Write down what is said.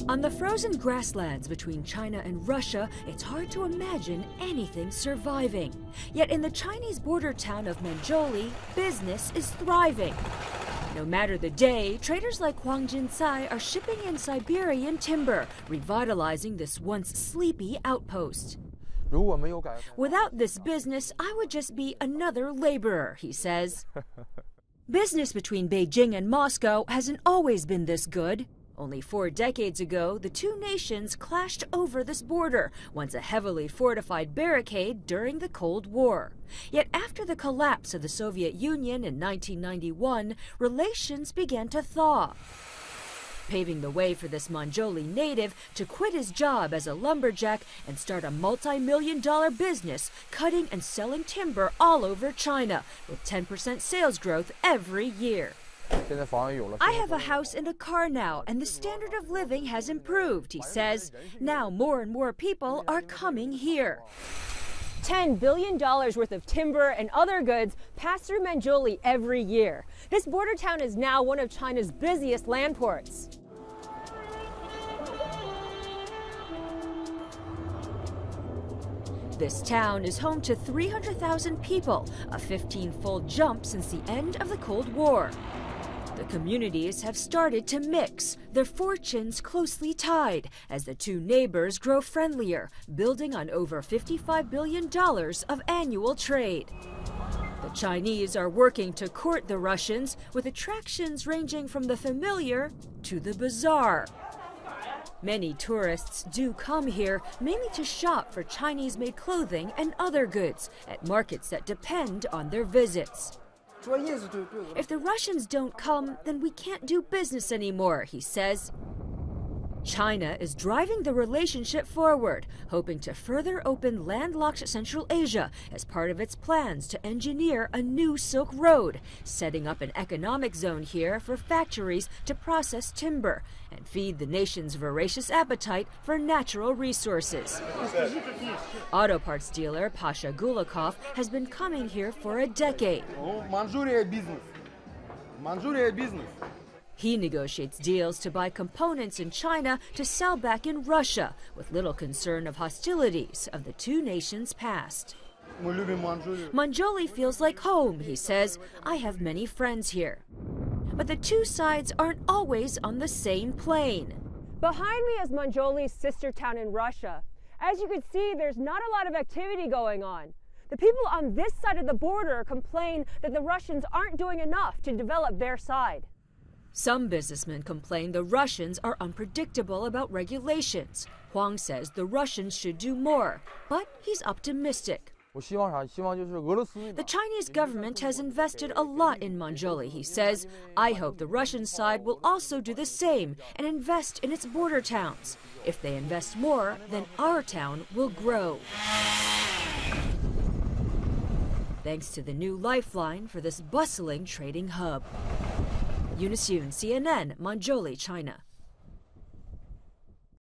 On the frozen grasslands between China and Russia, it's hard to imagine anything surviving. Yet in the Chinese border town of Manzhouli, business is thriving. No matter the day, traders like Huang Jincai are shipping in Siberian timber, revitalizing this once sleepy outpost. Without this business, I would just be another laborer, he says. Business between Beijing and Moscow hasn't always been this good. Only 4 decades ago, the two nations clashed over this border, once a heavily fortified barricade during the Cold War. Yet after the collapse of the Soviet Union in 1991, relations began to thaw, paving the way for this Manzhouli native to quit his job as a lumberjack and start a multi-million-dollar business cutting and selling timber all over China, with 10% sales growth every year. I have a house and a car now, and the standard of living has improved, he says. Now more and more people are coming here. $10 billion worth of timber and other goods pass through Manzhouli every year. This border town is now one of China's busiest land ports. This town is home to 300,000 people, a 15-fold jump since the end of the Cold War. The communities have started to mix, their fortunes closely tied, as the two neighbors grow friendlier, building on over $55 billion of annual trade. The Chinese are working to court the Russians, with attractions ranging from the familiar to the bizarre. Many tourists do come here, mainly to shop for Chinese-made clothing and other goods at markets that depend on their visits. If the Russians don't come, then we can't do business anymore, he says. China is driving the relationship forward, hoping to further open landlocked Central Asia as part of its plans to engineer a new Silk Road, setting up an economic zone here for factories to process timber and feed the nation's voracious appetite for natural resources. Auto parts dealer Pasha Gulakov has been coming here for a decade. Manchuria business. Manchuria business. He negotiates deals to buy components in China to sell back in Russia, with little concern of hostilities of the two nations' past. Manzhouli feels like home, he says. I have many friends here. But the two sides aren't always on the same plane. Behind me is Manzhouli's sister town in Russia. As you can see, there's not a lot of activity going on. The people on this side of the border complain that the Russians aren't doing enough to develop their side. Some businessmen complain the Russians are unpredictable about regulations. Huang says the Russians should do more, but he's optimistic. The Chinese government has invested a lot in Manzhouli, he says. I hope the Russian side will also do the same and invest in its border towns. If they invest more, then our town will grow. Thanks to the new lifeline for this bustling trading hub. Eunice Yoon, CNN, Manzhouli, China.